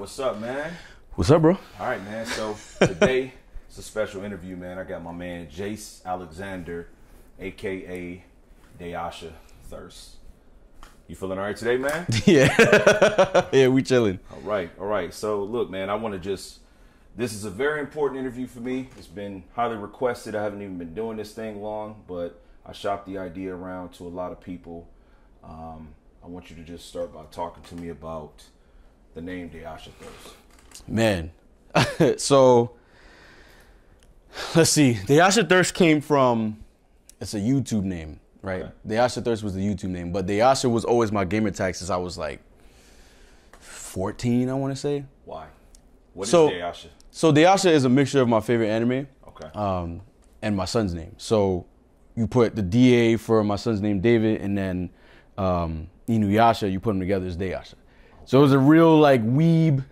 What's up, man? What's up, bro? All right, man. So today it's a special interview, man. I got my man Jayce Alexander, aka Dayasha Thirst. You feeling all right today, man? Yeah. Yeah, we chilling. All right. So look, man, this is a very important interview for me. It's been highly requested. I haven't even been doing this thing long, but I shopped the idea around to a lot of people. I want you to just start by talking to me about the name Dayasha Thirst. Man. So, let's see. Dayasha Thirst came from, it's a YouTube name, right? Okay. Dayasha Thirst was the YouTube name, but Dayasha was always my gamer tag since I was like 14, I want to say. Why? What is Dayasha? So Dayasha is a mixture of my favorite anime and my son's name. So you put the DA for my son's name, David, and then Inuyasha, you put them together as Dayasha. So it was a real like weeb,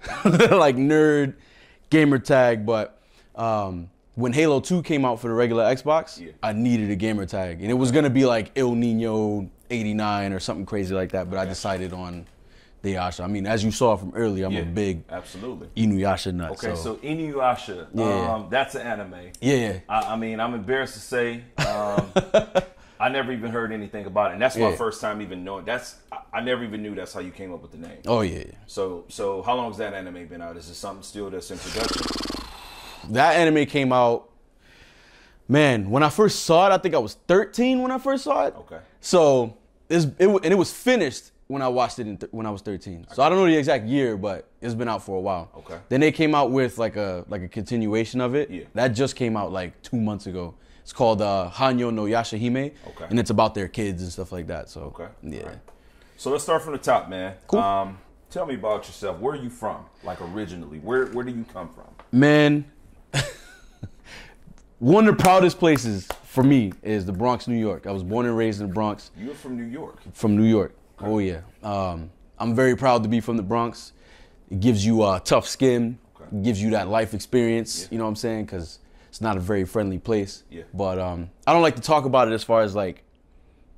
like nerd gamer tag. But when Halo 2 came out for the regular Xbox, I needed a gamer tag. And it was going to be like Il Nino 89 or something crazy like that. But I decided on Dayasha. I mean, as you saw from earlier, I'm a big Inuyasha nut. Okay, so Inuyasha, that's an anime. Yeah. I mean, I'm embarrassed to say, I never even heard anything about it. And that's my first time even knowing. I never even knew that's how you came up with the name. Oh, yeah. So how long has that anime been out? Is it something still that's in production? That anime came out, man, when I first saw it, I think I was 13 when I first saw it. Okay. So, it was finished when I watched it when I was 13. So I don't know the exact year, but it's been out for a while. Okay. Then they came out with like a continuation of it. Yeah. That just came out like 2 months ago. It's called Hanyo no Yashahime. Okay. And it's about their kids and stuff like that. So okay. Yeah. Right. So let's start from the top, man. Cool. Tell me about yourself. Where are you from? Like originally, where do you come from? Man, one of the proudest places for me is the Bronx, New York. I was born and raised in the Bronx. You're from New York? From New York. Okay. Oh, yeah. I'm very proud to be from the Bronx. It gives you a tough skin. Okay. It gives you that life experience, you know what I'm saying? Because it's not a very friendly place. Yeah. But I don't like to talk about it as far as like,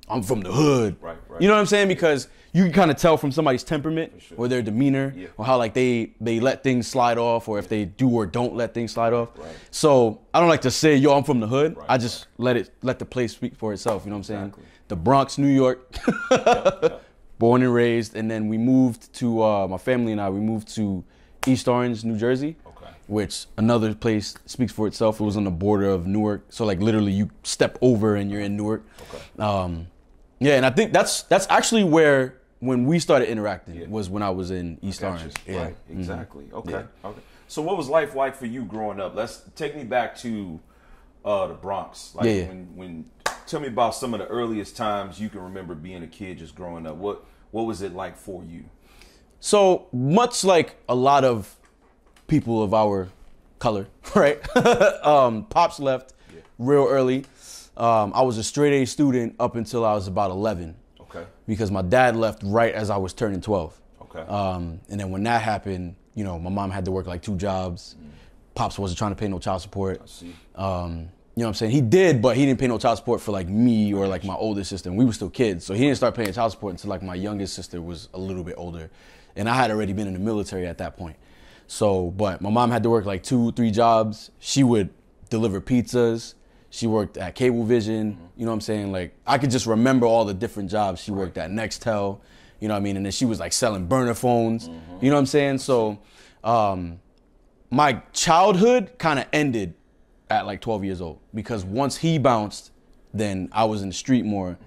I'm from the hood. Right. You know what I'm saying? Because you can kind of tell from somebody's temperament or their demeanor or how like they let things slide off or if they do or don't let things slide off. Right. So I don't like to say, yo, I'm from the hood. I just let the place speak for itself. You know what I'm saying? The Bronx, New York. Yep. Born and raised. And then we moved to, my family and I, we moved to East Orange, New Jersey. Which another place speaks for itself. It was on the border of Newark. So like literally you step over and you're in Newark. Okay. Yeah, and I think that's actually when we started interacting was when I was in East Orange. Yeah. Right, exactly. Mm-hmm. Okay. So what was life like for you growing up? Let's take me back to the Bronx. Like when tell me about some of the earliest times you can remember being a kid just growing up. What was it like for you? So much like a lot of people of our color, right? Pops left real early. I was a straight A student up until I was about 11. Okay. Because my dad left right as I was turning 12. Okay. And then when that happened, you know, my mom had to work like 2 jobs. Pops wasn't trying to pay no child support. I see. You know what I'm saying? He did, but he didn't pay no child support for like me or like my older sister. And we were still kids. So he didn't start paying child support until like my youngest sister was a little bit older. And I had already been in the military at that point. So, but my mom had to work like 2-3 jobs. She would deliver pizzas. She worked at Cablevision. You know what I'm saying? Like, I could just remember all the different jobs. She worked at Nextel, you know what I mean? And then she was like selling burner phones. You know what I'm saying? So, my childhood kind of ended at like 12 years old because once he bounced, then I was in the street more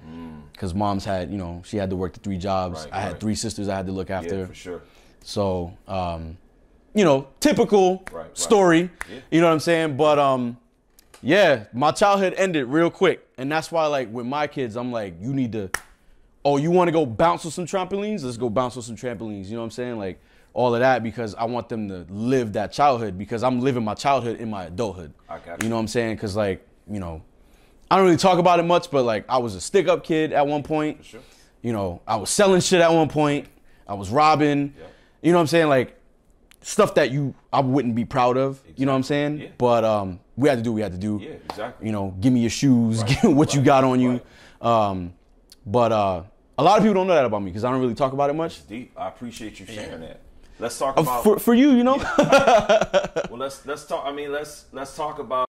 because mom's had, you know, she had to work the 3 jobs. I had 3 sisters I had to look after. Yeah, for sure. So, you know, typical story, you know what I'm saying? But, yeah, my childhood ended real quick. And that's why, like, with my kids, I'm like, you need to, oh, you want to go bounce with some trampolines? Let's go bounce with some trampolines. You know what I'm saying? Like, all of that because I want them to live that childhood because I'm living my childhood in my adulthood. I got you. You know what I'm saying? Because, like, you know, I don't really talk about it much, but, like, I was a stick-up kid at one point. For sure. You know, I was selling shit at one point. I was robbing. Yep. You know what I'm saying? Like, stuff that I wouldn't be proud of, exactly. You know what I'm saying? Yeah. But we had to do what we had to do. Yeah, exactly. You know, give me your shoes, give me what you got on you. But a lot of people don't know that about me because I don't really talk about it much. That's deep. I appreciate you sharing that. let's talk about for you, you know. Well, let's talk. I mean, let's talk about.